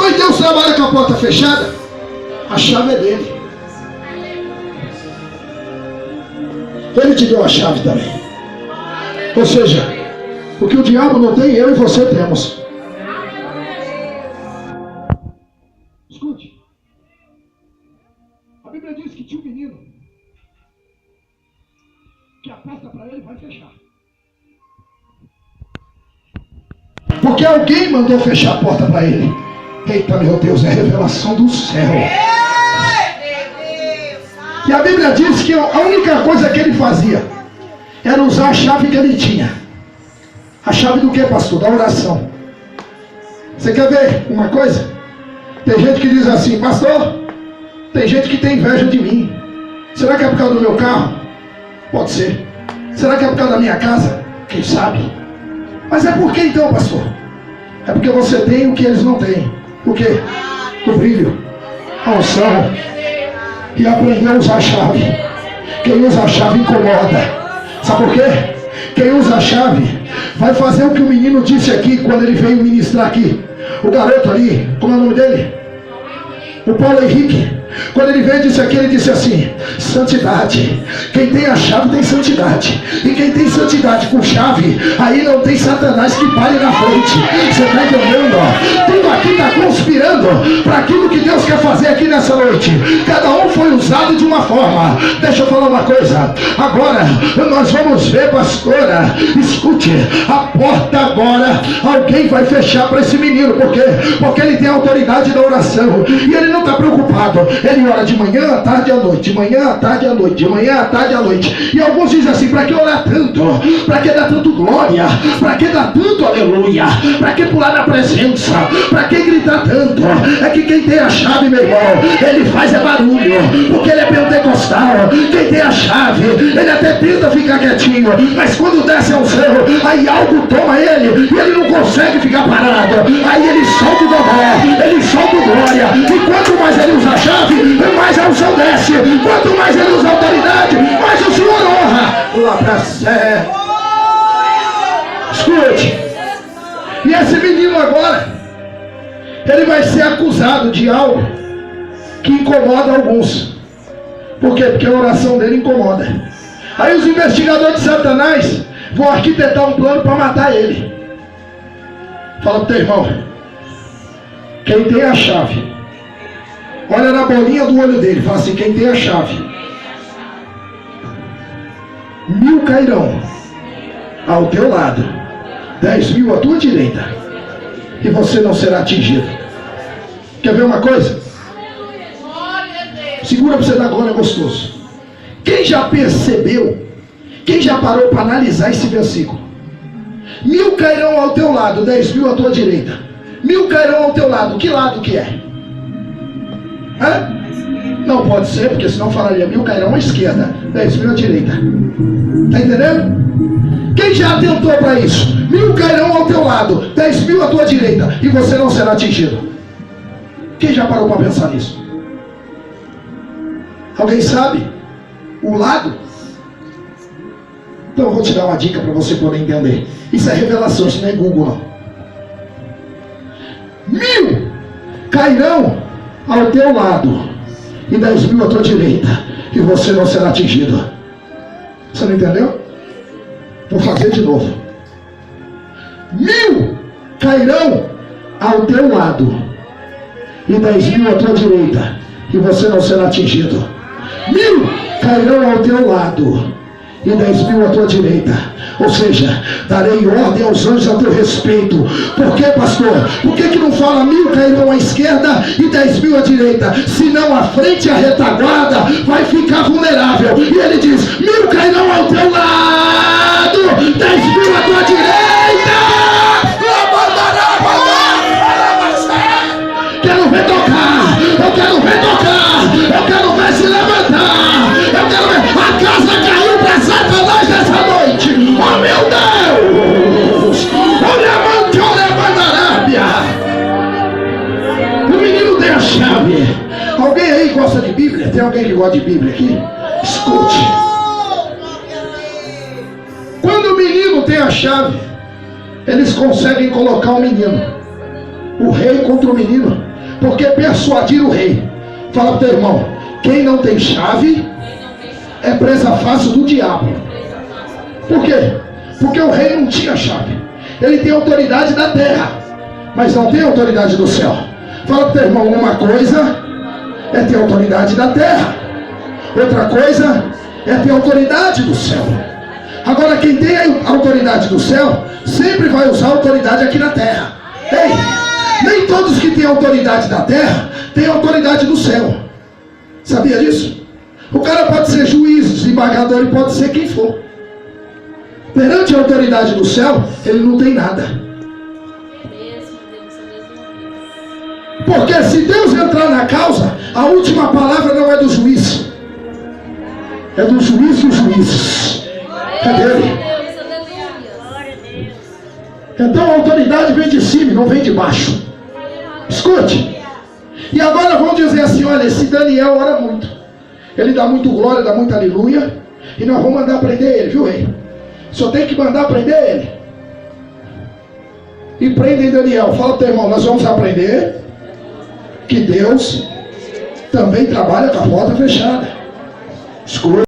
Mas Deus trabalha com a porta fechada. A chave é dele. Ele te deu a chave também. Ou seja, o que o diabo não tem, eu e você temos. Escute. A Bíblia diz que tinha um menino que a porta para ele vai fechar. Porque alguém mandou fechar a porta para ele. Eita, meu Deus, é revelação do céu. E a Bíblia diz que a única coisa que ele fazia era usar a chave que ele tinha. A chave do que, pastor? Da oração. Você quer ver uma coisa? Tem gente que diz assim: pastor, tem gente que tem inveja de mim. Será que é por causa do meu carro? Pode ser. Será que é por causa da minha casa? Quem sabe? Mas é por que então, pastor? É porque você tem o que eles não têm. O quê? O brilho, a unção. E aprendeu a usar a chave. Quem usa a chave incomoda. Sabe por quê? Quem usa a chave vai fazer o que o menino disse aqui quando ele veio ministrar aqui. O garoto ali, como é o nome dele? O Paulo Henrique. Quando ele veio disse aqui, ele disse assim: santidade. Quem tem a chave tem santidade. E quem tem santidade com chave, aí não tem Satanás que pare na frente. Você está entendendo? Tudo aqui está conspirando para aquilo que Deus quer fazer aqui nessa noite. Cada um foi usado de uma forma. Deixa eu falar uma coisa. Agora nós vamos ver, pastora, escute, a porta agora alguém vai fechar para esse menino. Por quê? Porque ele tem a autoridade da oração. E ele não está preocupado. Ele ora de manhã, à tarde e à noite. De manhã, à tarde e à noite. De manhã, à tarde e à noite. E alguns dizem assim: para que orar tanto? Para que dar tanto glória? Para que dar tanto aleluia? Para que pular na presença? Para que gritar tanto? É que quem tem a chave, meu irmão, ele faz é barulho, porque ele é pentecostal. Quem tem a chave, ele até tenta ficar quietinho, mas quando desce ao céu, aí algo toma ele e ele não consegue ficar parado. Aí ele solta o domínio, ele solta o glória. E quanto mais ele usa a chave, mais a unção desce. Quanto mais ele usa a autoridade, mais o Senhor honra. Lá pra céu. Escute. E esse menino agora, ele vai ser acusado de algo que incomoda alguns. Por quê? Porque a oração dele incomoda. Aí os investigadores de Satanás vão arquitetar um plano para matar ele. Fala pro teu irmão: quem tem a chave, olha na bolinha do olho dele, fala assim: quem tem a chave, 1000 cairão ao teu lado, 10.000 à tua direita, e você não será atingido. Quer ver uma coisa? Segura para você dar glória gostoso. Quem já percebeu, quem já parou para analisar esse versículo? 1000 cairão ao teu lado, 10.000 à tua direita. 1000 cairão ao teu lado, que lado que é? Hã? Não pode ser, porque senão falaria 1000 cairão à esquerda, 10.000 à direita. Está entendendo? Quem já atentou para isso? 1000 cairão ao teu lado, 10.000 à tua direita, e você não será atingido. Quem já parou para pensar nisso? Alguém sabe o lado? Então eu vou te dar uma dica para você poder entender. Isso é revelação, isso não é Google não. 1000 cairão ao teu lado e 10.000 à tua direita, e você não será atingido. Você não entendeu? Vou fazer de novo. 1000 cairão ao teu lado e 10.000 à tua direita, e você não será atingido. 1000 cairão ao teu lado e 10.000 à tua direita. Ou seja, darei ordem aos anjos a teu respeito. Por que, pastor? Por que não fala 1000 cairão à esquerda e 10.000 à direita? Senão a frente e a retaguarda vai ficar vulnerável. E ele diz: 1000 cairão ao teu lado, 10.000 à tua direita. Quero ver tocar, eu quero ver tocar, eu quero ver se levantar, eu quero ver. A casa caiu para Satanás nessa noite. Oh meu Deus! O menino tem a chave. Alguém aí gosta de Bíblia? Tem alguém que gosta de Bíblia aqui? Escute. Quando o menino tem a chave, eles conseguem colocar o menino, o rei contra o menino. Porque persuadir o rei. Fala para o teu irmão, quem não tem chave é presa fácil do diabo. Por quê? Porque o rei não tinha chave. Ele tem autoridade da terra, mas não tem autoridade do céu. Fala para o teu irmão, uma coisa é ter autoridade da terra, outra coisa é ter autoridade do céu. Agora, quem tem a autoridade do céu sempre vai usar a autoridade aqui na terra. Ei, nem todos que têm autoridade da terra têm autoridade do céu. Sabia disso? O cara pode ser juiz, desembargador, ele pode ser quem for. Perante a autoridade do céu, ele não tem nada. Porque se Deus entrar na causa, a última palavra não é do juiz, é do juiz dos juízes. É dele. Então a autoridade vem de cima, não vem de baixo. Escute. E agora vamos dizer assim, olha, esse Daniel ora muito. Ele dá muito glória, dá muito aleluia. E nós vamos mandar prender ele, viu, rei? Só tem que mandar prender ele. E prendem Daniel. Fala pro teu irmão, nós vamos aprender que Deus também trabalha com a porta fechada. Escute.